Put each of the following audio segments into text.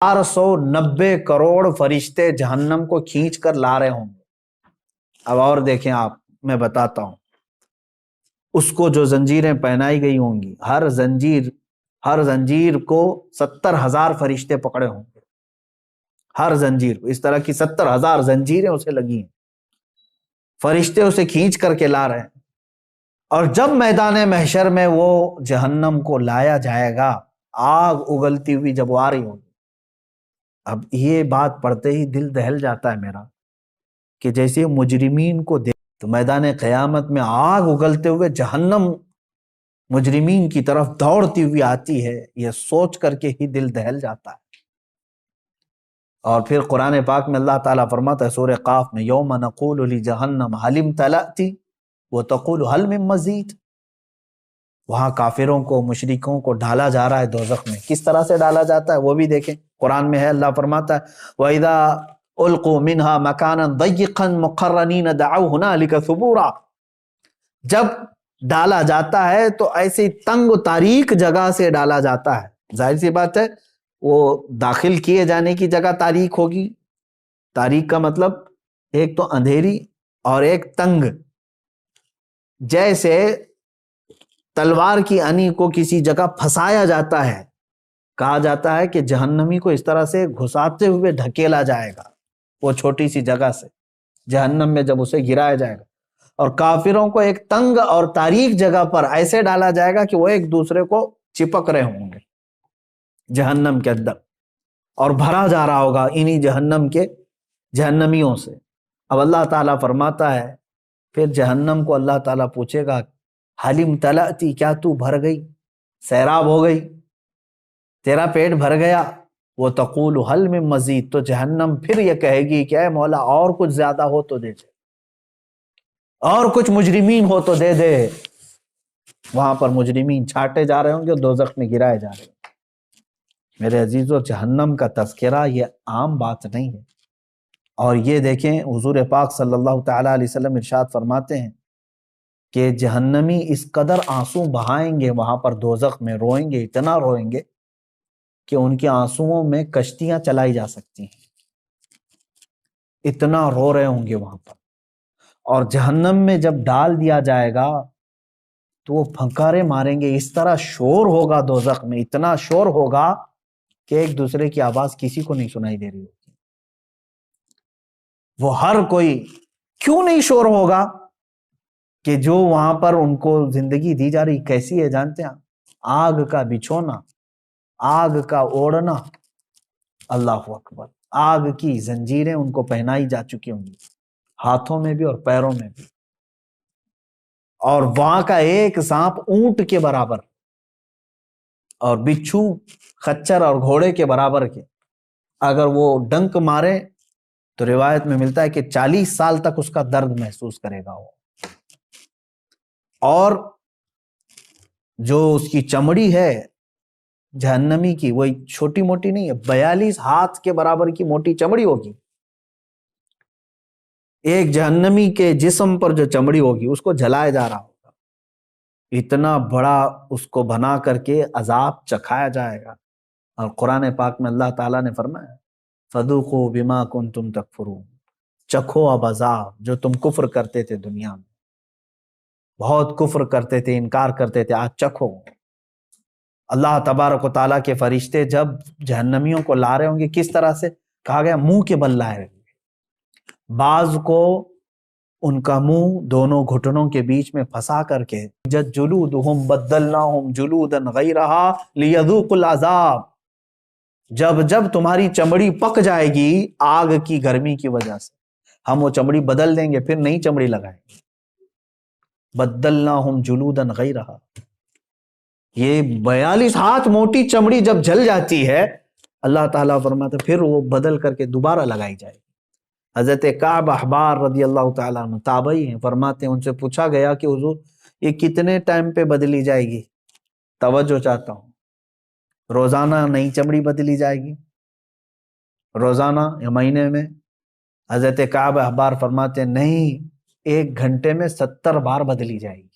490 کروڑ فرشتے جہنم کو کھینچ کر لا رہے ہوں گے۔ اب اور دیکھیں آپ، میں بتاتا ہوں، اس کو جو زنجیریں پہنائی گئی ہوں گی، ہر زنجیر کو 70,000 فرشتے پکڑے ہوں گے، ہر زنجیر کو، اس طرح کی 70,000 زنجیریں اسے لگی ہیں، فرشتے اسے کھینچ کر کے لا رہے ہیں۔ اور جب میدان محشر میں وہ جہنم کو لایا جائے گا، آگ اگلتی ہوئی جب وہ آ رہی ہوگی، اب یہ بات پڑھتے ہی دل دہل جاتا ہے میرا، کہ جیسے مجرمین کو دیکھ تو میدان قیامت میں آگ اگلتے ہوئے جہنم مجرمین کی طرف دوڑتی ہوئی آتی ہے، یہ سوچ کر کے ہی دل دہل جاتا ہے۔ اور پھر قرآن پاک میں اللہ تعالیٰ فرماتا ہے سورہ قاف میں، یوم نقول لجہنم هل امتلأت وتقول هل من مزید، وہاں کافروں کو، مشرکوں کو ڈالا جا رہا ہے دوزخ میں۔ کس طرح سے ڈالا جاتا ہے وہ بھی دیکھیں، قرآن میں ہے، اللہ فرماتا ہے وَإِذَا أُلْقُوا مِنْهَا مَكَانًا ضَيِّقًا مُقَرَّنِينَ دَعَوْا هُنَالِكَ ثُبُورًا، جب ڈالا جاتا ہے تو ایسی تنگ و تاریک جگہ سے ڈالا جاتا ہے، ظاہر سی بات ہے وہ داخل کیے جانے کی جگہ تاریک ہوگی، تاریک کا مطلب ایک تو اندھیری اور ایک تنگ، جیسے تلوار کی انی کو کسی جگہ پھنسایا جاتا ہے، کہا جاتا ہے کہ جہنمی کو اس طرح سے گھساتے ہوئے ڈھکیلا جائے گا، وہ چھوٹی سی جگہ سے جہنم میں جب اسے گرایا جائے گا، اور کافروں کو ایک تنگ اور تاریک جگہ پر ایسے ڈالا جائے گا کہ وہ ایک دوسرے کو چپک رہے ہوں گے جہنم کے اندر، اور بھرا جا رہا ہوگا انہی جہنمیوں سے۔ اب اللہ تعالیٰ فرماتا ہے پھر جہنم کو اللہ تعالیٰ پوچھے گا حل امتلأتی، کیا تو بھر گئی، سیراب ہو گئی، تیرا پیٹ بھر گیا؟ وہ تقول حل من مزید، تو جہنم پھر یہ کہے گی کہ اے مولا اور کچھ زیادہ ہو تو دے دے، اور کچھ مجرمین ہو تو دے دے۔ وہاں پر مجرمین چھاٹے جا رہے ہوں گے، دوزخ میں گرائے جا رہے ہوں گے۔ میرے عزیزو، جہنم کا تذکرہ یہ عام بات نہیں ہے۔ اور یہ دیکھیں حضور پاک صلی اللہ تعالیٰ علیہ وسلم ارشاد فرماتے ہیں کہ جہنمی اس قدر آنسو بہائیں گے وہاں پر دوزخ میں، روئیں گے، اتنا روئیں گے کہ ان کے آنسوؤں میں کشتیاں چلائی جا سکتی ہیں، اتنا رو رہے ہوں گے وہاں پر۔ اور جہنم میں جب ڈال دیا جائے گا تو وہ پھنکارے ماریں گے، اس طرح شور ہوگا دوزخ میں، اتنا شور ہوگا کہ ایک دوسرے کی آواز کسی کو نہیں سنائی دے رہی ہوگی۔ وہ ہر کوئی، کیوں نہیں شور ہوگا؟ کہ جو وہاں پر ان کو زندگی دی جا رہی کیسی ہے جانتے ہیں؟ آگ کا بچھونا، آگ کا اوڑھنا، اللہ اکبر، آگ کی زنجیریں ان کو پہنائی جا چکی ہوں گی، ہاتھوں میں بھی اور پیروں میں بھی، اور وہاں کا ایک سانپ اونٹ کے برابر، اور بچھو خچر اور گھوڑے کے برابر کے، اگر وہ ڈنک مارے تو روایت میں ملتا ہے کہ 40 سال تک اس کا درد محسوس کرے گا وہ۔ اور جو اس کی چمڑی ہے جہنمی کی، وہ چھوٹی موٹی نہیں ہے، 42 ہاتھ کے برابر کی موٹی چمڑی ہوگی۔ ایک جہنمی کے جسم پر جو چمڑی ہوگی اس کو جلایا جا رہا ہوگا، اتنا بڑا اس کو بنا کر کے عذاب چکھایا جائے گا۔ اور قرآن پاک میں اللہ تعالیٰ نے فرمایا فَذُوقُوا بِمَا كُنْتُمْ تَكْفُرُونَ، چکھو اب عذاب جو تم کفر کرتے تھے دنیا میں، بہت کفر کرتے تھے، انکار کرتے تھے، آج چکھو۔ اللہ تبارک و تعالیٰ کے فرشتے جب جہنمیوں کو لا رہے ہوں گے، کس طرح سے کہا گیا؟ منہ کے بل لائے رہے گے، بعض کو ان کا منہ دونوں گھٹنوں کے بیچ میں پھنسا کر کے جلودہم بدلناہم جلودا غیرہا لیذوقوا العذاب، جب تمہاری چمڑی پک جائے گی آگ کی گرمی کی وجہ سے، ہم وہ چمڑی بدل دیں گے، پھر نئی چمڑی لگائیں گے۔ بدلناہم جلودا غیرہا، یہ 42 ہاتھ موٹی چمڑی جب جل جاتی ہے، اللہ تعالیٰ فرماتا پھر وہ بدل کر کے دوبارہ لگائی جائے گی۔ حضرت کعب احبار رضی اللہ تعالیٰ عنہ تابعی ہیں، فرماتے ہیں ان سے پوچھا گیا کہ حضور یہ کتنے ٹائم پہ بدلی جائے گی؟ توجہ چاہتا ہوں، روزانہ نئی چمڑی بدلی جائے گی روزانہ یا مہینے میں؟ حضرت کعب احبار فرماتے ہیں نہیں، 1 گھنٹے میں 70 بار بدلی جائے گی،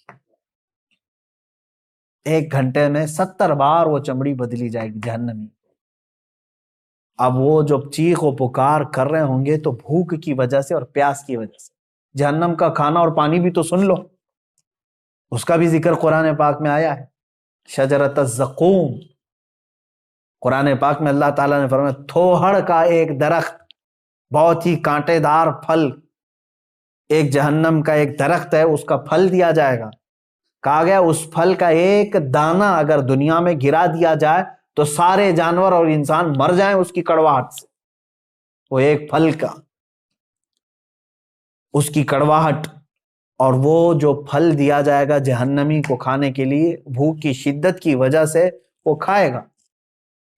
1 گھنٹے میں 70 بار وہ چمڑی بدلی جائے گی جہنمی۔ اب وہ جب چیخ و پکار کر رہے ہوں گے تو بھوک کی وجہ سے اور پیاس کی وجہ سے. جہنم کا کھانا اور پانی بھی تو سن لو، اس کا بھی ذکر قرآن پاک میں آیا ہے. شجرۃ الزقوم، قرآن پاک میں اللہ تعالیٰ نے فرمایا تھوہڑ کا ایک درخت، بہت ہی کانٹے دار پھل، ایک جہنم کا ایک درخت ہے، اس کا پھل دیا جائے گا. کہا گیا اس پھل کا ایک دانہ اگر دنیا میں گرا دیا جائے تو سارے جانور اور انسان مر جائیں اس کی کڑواہٹ سے. وہ ایک پھل کا، اس کی کڑواہٹ. اور وہ جو پھل دیا جائے گا جہنمی کو کھانے کے لیے، بھوک کی شدت کی وجہ سے وہ کھائے گا،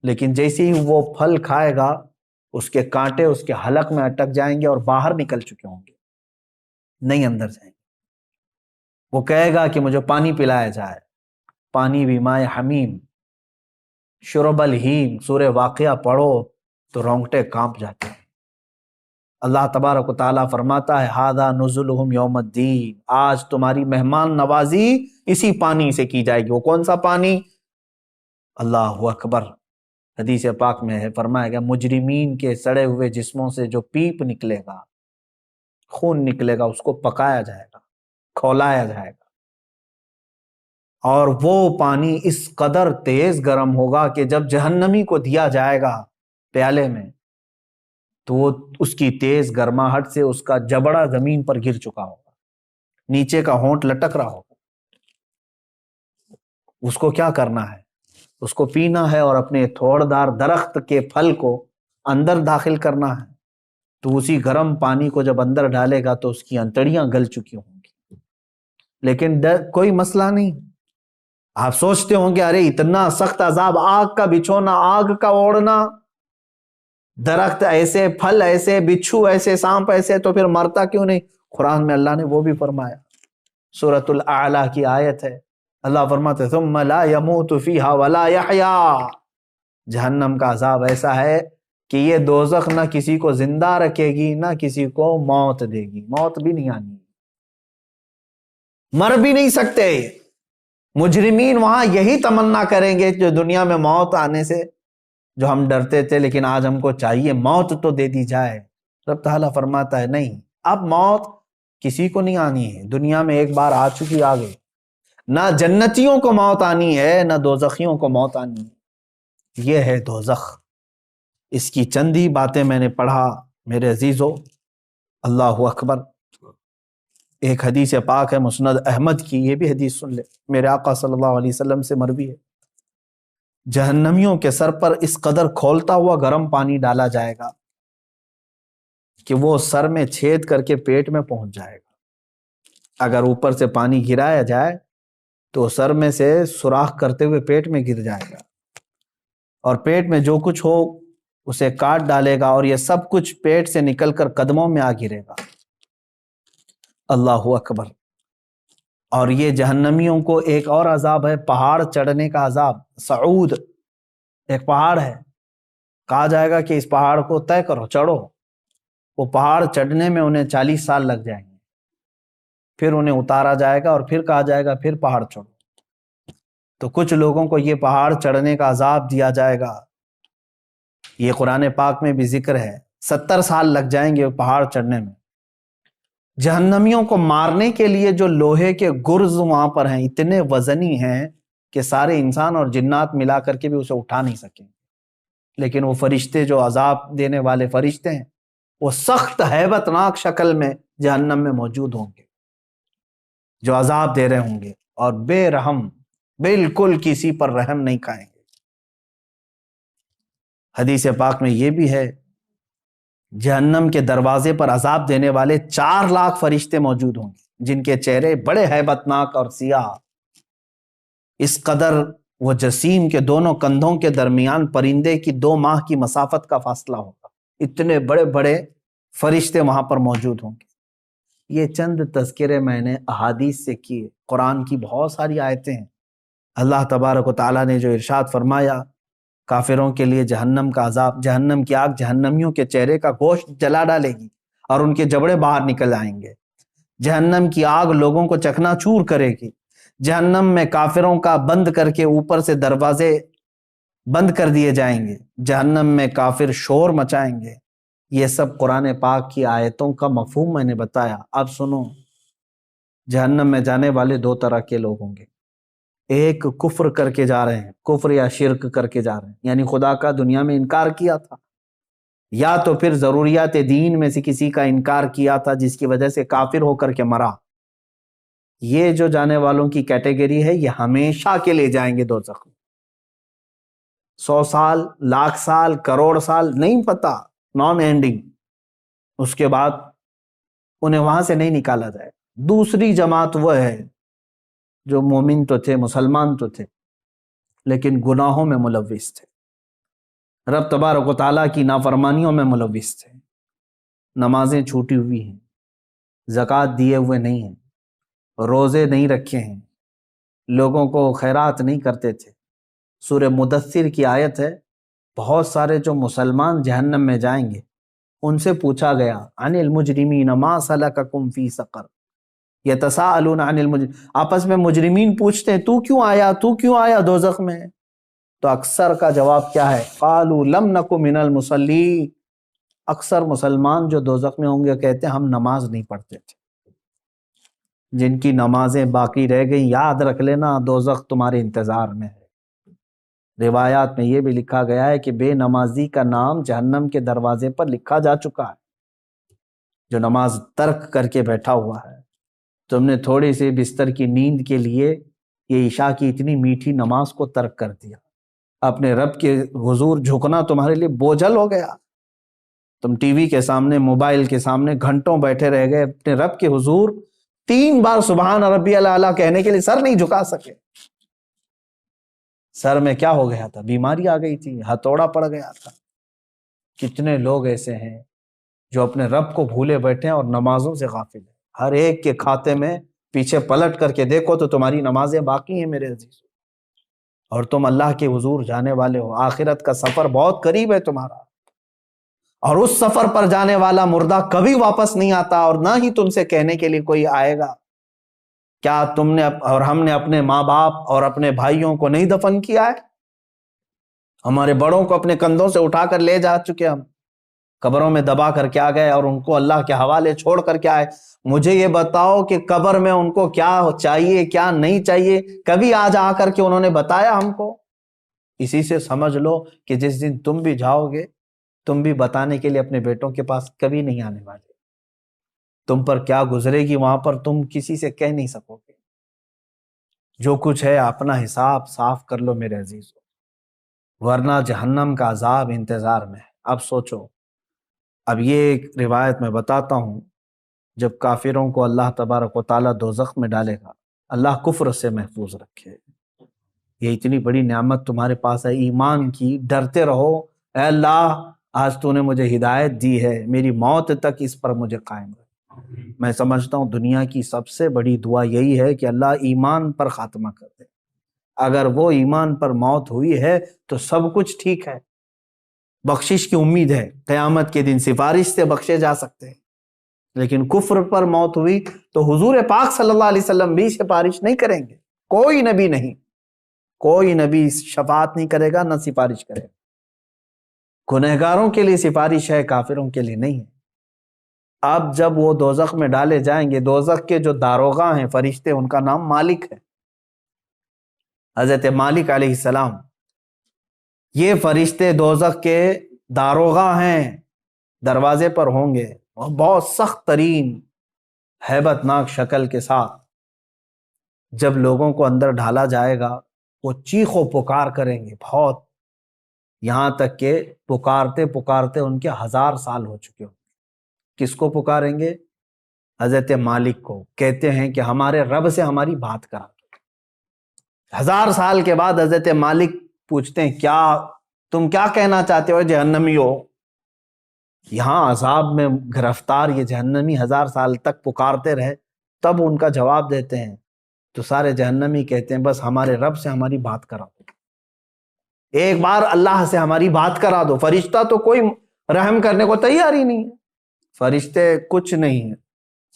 لیکن جیسے ہی وہ پھل کھائے گا اس کے کانٹے اس کے حلق میں اٹک جائیں گے اور باہر نکل چکے ہوں گے، نہیں اندر جائیں گے. وہ کہے گا کہ مجھے پانی پلایا جائے. پانی بھی مائے حمیم، شرب الہیم. سورہ واقعہ پڑھو تو رونگٹے کانپ جاتے ہیں. اللہ تبارک و تعالیٰ فرماتا ہے ھذا نزلہم یوم الدین، آج تمہاری مہمان نوازی اسی پانی سے کی جائے گی. وہ کون سا پانی؟ اللہ اکبر. حدیث پاک میں ہے فرمایا گیا مجرمین کے سڑے ہوئے جسموں سے جو پیپ نکلے گا، خون نکلے گا، اس کو پکایا جائے گا، کھولایا جائے گا، اور وہ پانی اس قدر تیز گرم ہوگا کہ جب جہنمی کو دیا جائے گا پیالے میں تو وہ اس کی تیز گرماہٹ سے اس کا جبڑا زمین پر گر چکا ہوگا، نیچے کا ہونٹ لٹک رہا ہوگا. اس کو کیا کرنا ہے؟ اس کو پینا ہے اور اپنے تھوڑ دار درخت کے پھل کو اندر داخل کرنا ہے. تو اسی گرم پانی کو جب اندر ڈالے گا تو اس کی انتڑیاں گل چکی ہوں گی، لیکن کوئی مسئلہ نہیں. آپ سوچتے ہوں گے ارے اتنا سخت عذاب، آگ کا بچھونا، آگ کا اوڑھنا، درخت ایسے، پھل ایسے، بچھو ایسے، سانپ ایسے، تو پھر مرتا کیوں نہیں؟ قرآن میں اللہ نے وہ بھی فرمایا. سورۃ الاعلیٰ کی آیت ہے، اللہ فرماتے ثم لا يموت فيها ولا يحيا. جہنم کا عذاب ایسا ہے کہ یہ دوزخ نہ کسی کو زندہ رکھے گی نہ کسی کو موت دے گی. موت بھی نہیں آنی، مر بھی نہیں سکتے. مجرمین وہاں یہی تمنا کریں گے جو دنیا میں موت آنے سے جو ہم ڈرتے تھے، لیکن آج ہم کو چاہیے موت تو دے دی جائے. رب تعالیٰ فرماتا ہے نہیں، اب موت کسی کو نہیں آنی ہے. دنیا میں ایک بار آ چکی، آ گئی. نہ جنتیوں کو موت آنی ہے نہ دوزخیوں کو موت آنی ہے. یہ ہے دوزخ. اس کی چند ہی باتیں میں نے پڑھا میرے عزیزو. اللہ اکبر. ایک حدیث پاک ہے مسند احمد کی، یہ بھی حدیث سن لے، میرے آقا صلی اللہ علیہ وسلم سے مروی ہے. جہنمیوں کے سر پر اس قدر کھولتا ہوا گرم پانی ڈالا جائے گا کہ وہ سر میں چھید کر کے پیٹ میں پہنچ جائے گا. اگر اوپر سے پانی گرایا جائے تو سر میں سے سوراخ کرتے ہوئے پیٹ میں گر جائے گا، اور پیٹ میں جو کچھ ہو اسے کاٹ ڈالے گا، اور یہ سب کچھ پیٹ سے نکل کر قدموں میں آ گرے گا. اللہ اکبر. اور یہ جہنمیوں کو ایک اور عذاب ہے، پہاڑ چڑھنے کا عذاب. صعود ایک پہاڑ ہے، کہا جائے گا کہ اس پہاڑ کو طے کرو، چڑھو. وہ پہاڑ چڑھنے میں انہیں 40 سال لگ جائیں گے، پھر انہیں اتارا جائے گا اور پھر کہا جائے گا پھر پہاڑ چڑھو. تو کچھ لوگوں کو یہ پہاڑ چڑھنے کا عذاب دیا جائے گا. یہ قرآن پاک میں بھی ذکر ہے، 70 سال لگ جائیں گے پہاڑ چڑھنے میں. جہنمیوں کو مارنے کے لیے جو لوہے کے گرز وہاں پر ہیں اتنے وزنی ہیں کہ سارے انسان اور جنات ملا کر کے بھی اسے اٹھا نہیں سکیں. لیکن وہ فرشتے جو عذاب دینے والے فرشتے ہیں وہ سخت ہیبت ناک شکل میں جہنم میں موجود ہوں گے، جو عذاب دے رہے ہوں گے، اور بے رحم، بالکل کسی پر رحم نہیں کھائیں گے. حدیث پاک میں یہ بھی ہے جہنم کے دروازے پر عذاب دینے والے 4 لاکھ فرشتے موجود ہوں گے جن کے چہرے بڑے ہیبت ناک اور سیاہ، اس قدر وہ جسیم کے دونوں کندھوں کے درمیان پرندے کی 2 ماہ کی مسافت کا فاصلہ ہوگا. اتنے بڑے بڑے فرشتے وہاں پر موجود ہوں گے. یہ چند تذکرے میں نے احادیث سے کیے. قرآن کی بہت ساری آیتیں ہیں. اللہ تبارک و تعالیٰ نے جو ارشاد فرمایا کافروں کے لیے جہنم کا عذاب، جہنم کی آگ جہنمیوں کے چہرے کا گوشت جلا ڈالے گی اور ان کے جبڑے باہر نکل آئیں گے. جہنم کی آگ لوگوں کو چکنا چور کرے گی. جہنم میں کافروں کا بند کر کے اوپر سے دروازے بند کر دیے جائیں گے، جہنم میں کافر شور مچائیں گے۔ یہ سب قرآن پاک کی آیتوں کا مفہوم میں نے بتایا۔ اب سنو، جہنم میں جانے والے دو طرح کے لوگ ہوں گے۔ ایک کفر کر کے جا رہے ہیں، کفر یا شرک کر کے جا رہے ہیں، یعنی خدا کا دنیا میں انکار کیا تھا، یا تو پھر ضروریات دین میں سے کسی کا انکار کیا تھا جس کی وجہ سے کافر ہو کر کے مرا۔ یہ جو جانے والوں کی کیٹیگری ہے، یہ ہمیشہ کے لیے جائیں گے دوزخ میں۔ 100 سال، لاکھ سال، کروڑ سال، نہیں پتا، نان اینڈنگ۔ اس کے بعد انہیں وہاں سے نہیں نکالا جائے۔ دوسری جماعت وہ ہے جو مومن تو تھے، مسلمان تو تھے، لیکن گناہوں میں ملوث تھے، رب تبارک و تعالیٰ کی نافرمانیوں میں ملوث تھے، نمازیں چھوٹی ہوئی ہیں، زکوٰۃ دیے ہوئے نہیں ہیں، روزے نہیں رکھے ہیں، لوگوں کو خیرات نہیں کرتے تھے۔ سورہ مدثر کی آیت ہے، بہت سارے جو مسلمان جہنم میں جائیں گے ان سے پوچھا گیا عن المجرمین ما سلککم فی سقر یتساءلون عن المجرمین، آپس میں مجرمین پوچھتے ہیں تو کیوں آیا دوزخ میں؟ تو اکثر کا جواب کیا ہے؟ قالوا لم نک من المصلین۔ اکثر مسلمان جو دوزخ میں ہوں گے کہتے ہیں ہم نماز نہیں پڑھتے تھے۔ جن کی نمازیں باقی رہ گئی، یاد رکھ لینا دوزخ تمہارے انتظار میں ہے۔ روایات میں یہ بھی لکھا گیا ہے کہ بے نمازی کا نام جہنم کے دروازے پر لکھا جا چکا ہے۔ جو نماز ترک کر کے بیٹھا ہوا ہے، تم نے تھوڑی سی بستر کی نیند کے لیے یہ عشاء کی اتنی میٹھی نماز کو ترک کر دیا، اپنے رب کے حضور جھکنا تمہارے لیے بوجھل ہو گیا۔ تم ٹی وی کے سامنے، موبائل کے سامنے گھنٹوں بیٹھے رہ گئے، اپنے رب کے حضور 3 بار سبحان ربی الاعلیٰ کہنے کے لیے سر نہیں جھکا سکے۔ سر میں کیا ہو گیا تھا؟ بیماری آ گئی تھی، ہتھوڑا پڑ گیا تھا۔ کتنے لوگ ایسے ہیں جو اپنے رب کو بھولے بیٹھے ہیں اور نمازوں سے غافل ہیں۔ ہر ایک کے کھاتے میں پیچھے پلٹ کر کے دیکھو تو تمہاری نمازیں باقی ہیں میرے عزیز، اور تم اللہ کے حضور جانے والے ہو۔ آخرت کا سفر بہت قریب ہے تمہارا، اور اس سفر پر جانے والا مردہ کبھی واپس نہیں آتا، اور نہ ہی تم سے کہنے کے لیے کوئی آئے گا کیا تم نے اور ہم نے اپنے ماں باپ اور اپنے بھائیوں کو نہیں دفن کیا ہے؟ ہمارے بڑوں کو اپنے کندھوں سے اٹھا کر لے جا چکے، ہم قبروں میں دبا کر کے آ گئے اور ان کو اللہ کے حوالے چھوڑ کر کے آئے۔ مجھے یہ بتاؤ کہ قبر میں ان کو کیا چاہیے کیا نہیں چاہیے، کبھی آج آ کر کے انہوں نے بتایا ہم کو؟ اسی سے سمجھ لو کہ جس دن تم بھی جاؤ گے، تم بھی بتانے کے لیے اپنے بیٹوں کے پاس کبھی نہیں آنے والے۔ تم پر کیا گزرے گی وہاں پر تم کسی سے کہہ نہیں سکو گے۔ جو کچھ ہے اپنا حساب صاف کر لو میرے عزیزو، ورنہ جہنم کا عذاب انتظار میں ہے۔ اب سوچو، اب یہ ایک روایت میں بتاتا ہوں، جب کافروں کو اللہ تبارک و تعالیٰ دوزخ میں ڈالے گا، اللہ کفر سے محفوظ رکھے۔ یہ اتنی بڑی نعمت تمہارے پاس ہے ایمان کی، ڈرتے رہو، اے اللہ آج تو نے مجھے ہدایت دی ہے، میری موت تک اس پر مجھے قائم رکھ۔ میں سمجھتا ہوں دنیا کی سب سے بڑی دعا یہی ہے کہ اللہ ایمان پر خاتمہ کر دے۔ اگر وہ ایمان پر موت ہوئی ہے تو سب کچھ ٹھیک ہے، بخشش کی امید ہے، قیامت کے دن سفارش سے بخشے جا سکتے ہیں۔ لیکن کفر پر موت ہوئی تو حضور پاک صلی اللہ علیہ وسلم بھی سفارش نہیں کریں گے، کوئی نبی نہیں، کوئی نبی شفاعت نہیں کرے گا، نہ سفارش کرے گا۔ گنہگاروں کے لیے سفارش ہے، کافروں کے لیے نہیں ہے۔ اب جب وہ دوزخ میں ڈالے جائیں گے، دوزخ کے جو داروغہ ہیں فرشتے، ان کا نام مالک ہے، حضرت مالک علیہ السلام۔ یہ فرشتے دوزخ کے داروغہ ہیں، دروازے پر ہوں گے، اور بہت سخت ترین ہیبت ناک شکل کے ساتھ جب لوگوں کو اندر ڈھالا جائے گا، وہ چیخ و پکار کریں گے بہت، یہاں تک کہ پکارتے پکارتے ان کے 1000 سال ہو چکے ہوں۔ کس کو پکاریں گے؟ حضرت مالک کو۔ کہتے ہیں کہ ہمارے رب سے ہماری بات کرا دو۔ 1000 سال کے بعد حضرت مالک پوچھتے ہیں کیا تم کیا کہنا چاہتے ہو جہنمی ہو؟ یہاں عذاب میں گرفتار یہ جہنمی 1000 سال تک پکارتے رہے، تب ان کا جواب دیتے ہیں تو سارے جہنمی کہتے ہیں بس ہمارے رب سے ہماری بات کرا دو، ایک بار اللہ سے ہماری بات کرا دو۔ فرشتہ تو کوئی رحم کرنے کو تیار ہی نہیں ہے، فرشتے کچھ نہیں ہیں،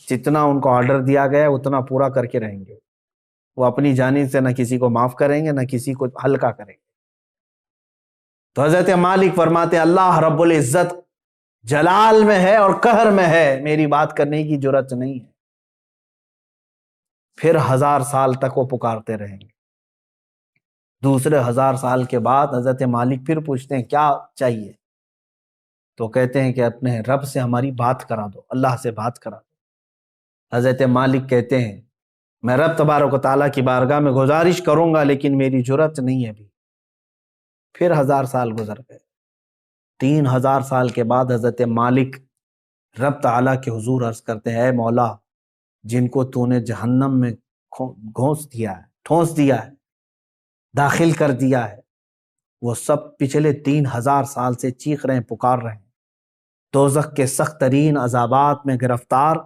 جتنا ان کو آرڈر دیا گیا ہے اتنا پورا کر کے رہیں گے۔ وہ اپنی جانب سے نہ کسی کو معاف کریں گے، نہ کسی کو ہلکا کریں گے۔ تو حضرت مالک فرماتے ہیں اللہ رب العزت جلال میں ہے اور قہر میں ہے، میری بات کرنے کی جرات نہیں ہے۔ پھر 1000 سال تک وہ پکارتے رہیں گے۔ دوسرے 1000 سال کے بعد حضرت مالک پھر پوچھتے ہیں کیا چاہیے؟ تو کہتے ہیں کہ اپنے رب سے ہماری بات کرا دو، اللہ سے بات کرا دو۔ حضرت مالک کہتے ہیں میں رب تبارک و تعالیٰ کی بارگاہ میں گزارش کروں گا لیکن میری جرات نہیں ہے ابھی۔ پھر 1000 سال گزر گئے۔ 3000 سال کے بعد حضرت مالک رب تعالیٰ کے حضور عرض کرتے ہیں اے مولا، جن کو تو نے جہنم میں ٹھونس دیا ہے، داخل کر دیا ہے، وہ سب پچھلے 3000 سال سے چیخ رہے ہیں، پکار رہے ہیں، دوزخ کے سخت ترین عذابات میں گرفتار۔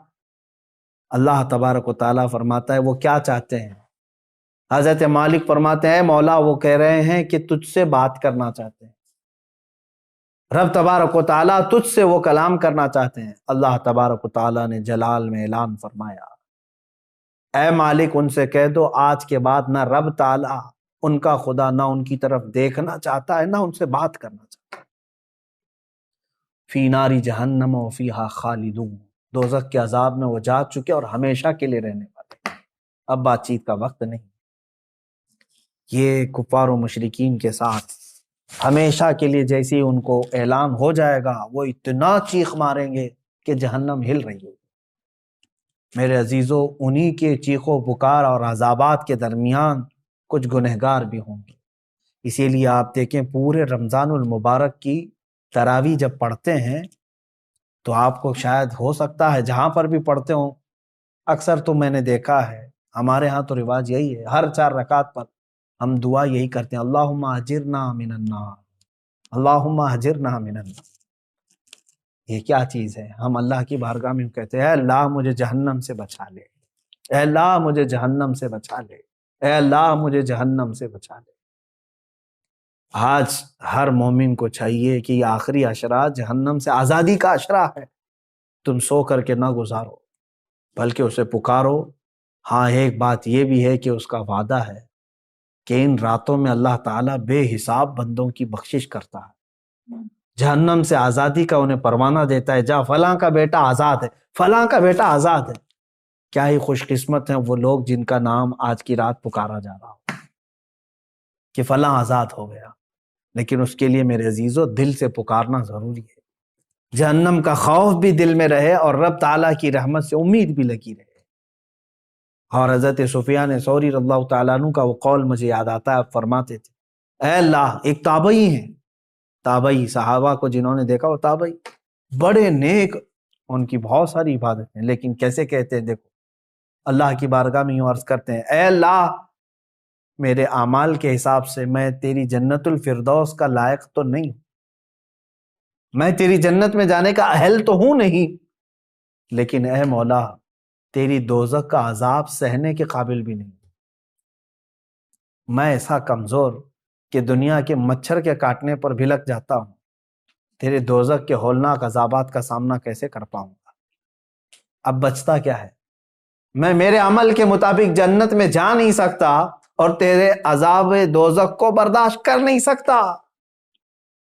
اللہ تبارک و تعالیٰ فرماتا ہے وہ کیا چاہتے ہیں؟ حضرت مالک فرماتے ہیں مولا وہ کہہ رہے ہیں کہ تجھ سے بات کرنا چاہتے ہیں، رب تبارک و تعالیٰ تجھ سے وہ کلام کرنا چاہتے ہیں۔ اللہ تبارک و تعالیٰ نے جلال میں اعلان فرمایا اے مالک ان سے کہہ دو آج کے بعد نہ رب تعالیٰ ان کا خدا نہ ان کی طرف دیکھنا چاہتا ہے، نہ ان سے بات کرنا چاہتا ہے۔ فی ناری جہنم و فیہا خالدون، دوزخ کے عذاب میں وہ جا چکے اور ہمیشہ کے لیے رہنے والے، اب بات چیت کا وقت نہیں۔ یہ کفار و مشرکین کے ساتھ ہمیشہ کے لیے جیسے ہی ان کو اعلان ہو جائے گا وہ اتنا چیخ ماریں گے کہ جہنم ہل رہی ہوگی۔ میرے عزیزو انہی کے چیخ و پکار اور عذابات کے درمیان کچھ گنہگار بھی ہوں گے۔ اسی لیے آپ دیکھیں پورے رمضان المبارک کی تراویح جب پڑھتے ہیں تو آپ کو شاید ہو سکتا ہے جہاں پر بھی پڑھتے ہوں، اکثر تو میں نے دیکھا ہے ہمارے ہاں تو رواج یہی ہے، ہر 4 رکعت پر ہم دعا یہی کرتے ہیں اللہم اجرنا من النار، اللہم اجرنا من النار۔ یہ کیا چیز ہے؟ ہم اللہ کی بارگاہ میں کہتے ہیں اے اللہ مجھے جہنم سے بچا لے، اے اللہ مجھے جہنم سے بچا لے، اے اللہ مجھے جہنم سے بچا لے۔ آج ہر مومن کو چاہیے کہ یہ آخری عشرہ جہنم سے آزادی کا عشرہ ہے، تم سو کر کے نہ گزارو بلکہ اسے پکارو۔ ہاں ایک بات یہ بھی ہے کہ اس کا وعدہ ہے کہ ان راتوں میں اللہ تعالیٰ بے حساب بندوں کی بخشش کرتا ہے، جہنم سے آزادی کا انہیں پروانہ دیتا ہے، جا فلاں کا بیٹا آزاد ہے، فلاں کا بیٹا آزاد ہے۔ کیا ہی خوش قسمت ہیں وہ لوگ جن کا نام آج کی رات پکارا جا رہا ہو کہ فلاں آزاد ہو گیا، لیکن اس کے لیے میرے عزیزو دل سے پکارنا ضروری ہے، جہنم کا خوف بھی دل میں رہے اور رب تعالیٰ کی رحمت سے امید بھی لگی رہے۔ اور حضرت سفیان ثوری رضی اللہ تعالیٰ عنہ کا وہ قول مجھے یاد آتا ہے، آپ فرماتے تھے اے اللہ، ایک تابعی ہیں، تابعی صحابہ کو جنہوں نے دیکھا وہ تابعی بڑے نیک، ان کی بہت ساری عبادت ہیں، لیکن کیسے کہتے ہیں دیکھو اللہ کی بارگاہ میں یوں عرض کرتے ہیں اے اللہ میرے اعمال کے حساب سے میں تیری جنت الفردوس کا لائق تو نہیں ہوں، میں تیری جنت میں جانے کا اہل تو ہوں نہیں، لیکن اے مولا تیری دوزخ کا عذاب سہنے کے قابل بھی نہیں، میں ایسا کمزور کہ دنیا کے مچھر کے کاٹنے پر بھی لگ جاتا ہوں، تیرے دوزخ کے ہولناک عذابات کا سامنا کیسے کر پاؤں گا؟ اب بچتا کیا ہے؟ میں میرے عمل کے مطابق جنت میں جا نہیں سکتا اور تیرے عذاب دوزخ کو برداشت کر نہیں سکتا،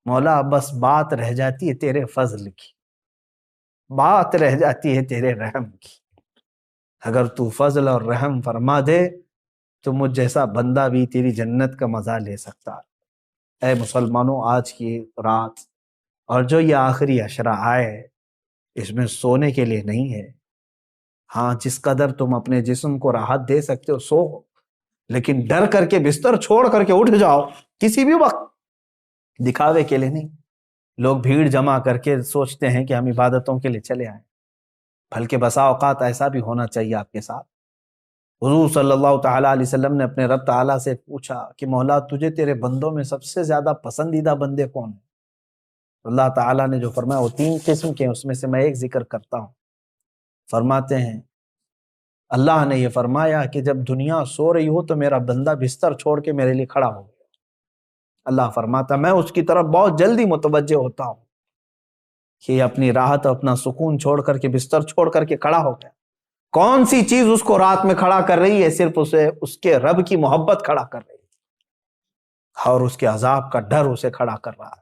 مولا بس بات رہ جاتی ہے تیرے فضل کی، بات رہ جاتی ہے تیرے رحم کی، اگر تو فضل اور رحم فرما دے تو مجھ جیسا بندہ بھی تیری جنت کا مزہ لے سکتا۔ اے مسلمانوں آج کی رات اور جو یہ آخری عشرہ آئے اس میں سونے کے لیے نہیں ہے، ہاں جس قدر تم اپنے جسم کو راحت دے سکتے ہو سو، لیکن ڈر کر کے بستر چھوڑ کر کے اٹھ جاؤ کسی بھی وقت، دکھاوے کے لیے نہیں۔ لوگ بھیڑ جمع کر کے سوچتے ہیں کہ ہم عبادتوں کے لیے چلے آئیں، بلکہ بسا اوقات ایسا بھی ہونا چاہیے آپ کے ساتھ۔ حضور صلی اللہ تعالیٰ علیہ وسلم نے اپنے رب تعالیٰ سے پوچھا کہ مولا تجھے تیرے بندوں میں سب سے زیادہ پسندیدہ بندے کون ہیں؟ اللہ تعالیٰ نے جو فرمایا وہ 3 قسم کے ہیں، اس میں سے میں ایک ذکر کرتا ہوں۔ فرماتے ہیں اللہ نے یہ فرمایا کہ جب دنیا سو رہی ہو تو میرا بندہ بستر چھوڑ کے میرے لیے کھڑا ہو گیا، اللہ فرماتا میں اس کی طرف بہت جلدی متوجہ ہوتا ہوں کہ اپنی راحت اپنا سکون چھوڑ کر کے بستر چھوڑ کر کے کھڑا ہو گیا۔ کون سی چیز اس کو رات میں کھڑا کر رہی ہے؟ صرف اسے اس کے رب کی محبت کھڑا کر رہی ہے۔ اور اس کے عذاب کا ڈر اسے کھڑا کر رہا ہے۔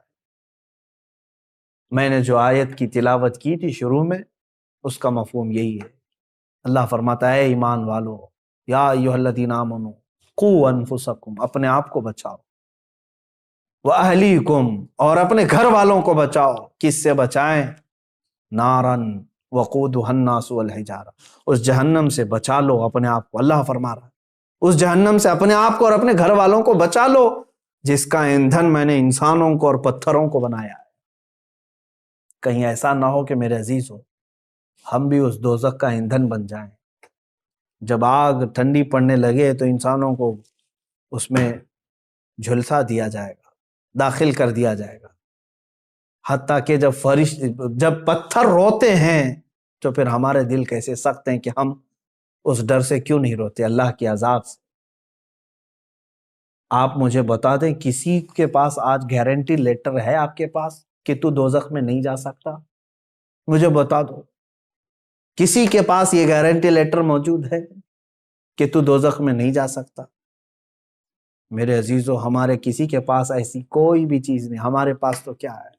میں نے جو آیت کی تلاوت کی تھی شروع میں، اس کا مفہوم یہی ہے۔ اللہ فرماتا ہے، ایمان والو، یا ایھا الذین آمنوا قوا انفسکم، اپنے آپ کو بچاؤ، واہلیکم، اور اپنے گھر والوں کو بچاؤ۔ کس سے بچائیں؟ نارن وقودھا الناس والحجارہ، اس جہنم سے بچا لو اپنے آپ کو۔ اللہ فرما رہا ہے اس جہنم سے اپنے آپ کو اور اپنے گھر والوں کو بچا لو، جس کا ایندھن میں نے انسانوں کو اور پتھروں کو بنایا ہے۔ کہیں ایسا نہ ہو کہ میرے عزیز ہو ہم بھی اس دوزخ کا ایندھن بن جائیں۔ جب آگ ٹھنڈی پڑنے لگے تو انسانوں کو اس میں جھلسا دیا جائے گا، داخل کر دیا جائے گا، حتیٰ کہ جب پتھر روتے ہیں تو پھر ہمارے دل کیسے سخت ہیں کہ ہم اس ڈر سے کیوں نہیں روتے، اللہ کے عذاب سے۔ آپ مجھے بتا دیں، کسی کے پاس آج گارنٹی لیٹر ہے آپ کے پاس کہ تو دوزخ میں نہیں جا سکتا؟ مجھے بتا دو، کسی کے پاس یہ گارنٹی لیٹر موجود ہے کہ تو دوزخ میں نہیں جا سکتا؟ میرے عزیزو، ہمارے کسی کے پاس ایسی کوئی بھی چیز نہیں۔ ہمارے پاس تو کیا ہے؟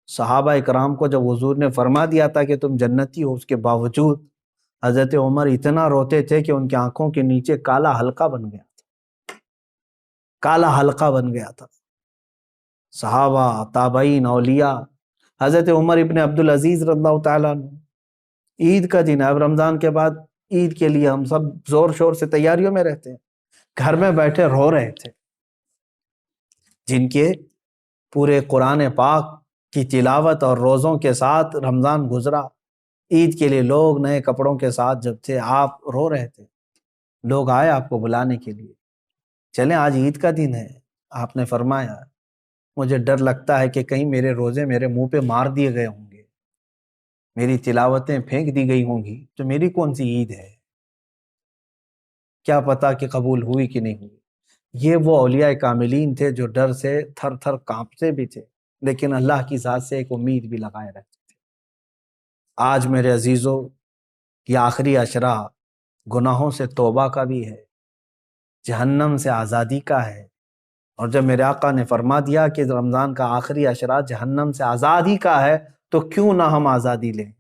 صحابہ اکرام کو جب حضور نے فرما دیا تھا کہ تم جنتی ہو، اس کے باوجود حضرت عمر اتنا روتے تھے کہ ان کی آنکھوں کے نیچے کالا حلقہ بن گیا تھا، کالا حلقہ بن گیا تھا۔ صحابہ، تابعین، اولیاء، حضرت عمر ابن عبدالعزیز رضی اللہ تعالیٰ عنہ، عید کا دن ہے، اب رمضان کے بعد عید کے لیے ہم سب زور شور سے تیاریوں میں رہتے ہیں، گھر میں بیٹھے رو رہے تھے۔ جن کے پورے قرآن پاک کی تلاوت اور روزوں کے ساتھ رمضان گزرا، عید کے لیے لوگ نئے کپڑوں کے ساتھ جب تھے، آپ رو رہے تھے، لوگ آئے آپ کو بلانے کے لیے، چلیں آج عید کا دن ہے۔ آپ نے فرمایا، مجھے ڈر لگتا ہے کہ کہیں میرے روزے میرے منہ پہ مار دیے گئے ہوں گے، میری تلاوتیں پھینک دی گئی ہوں گی، تو میری کون سی عید ہے؟ کیا پتا کہ قبول ہوئی کہ نہیں ہوئی۔ یہ وہ اولیاء کاملین تھے جو ڈر سے تھر تھر کانپتے بھی تھے، لیکن اللہ کی ذات سے ایک امید بھی لگائے رہتے تھے۔ آج میرے عزیزو، یہ آخری عشرہ گناہوں سے توبہ کا بھی ہے، جہنم سے آزادی کا ہے۔ اور جب میرے آقا نے فرما دیا کہ رمضان کا آخری عشرہ جہنم سے آزادی کا ہے، تو کیوں نہ ہم آزادی لیں۔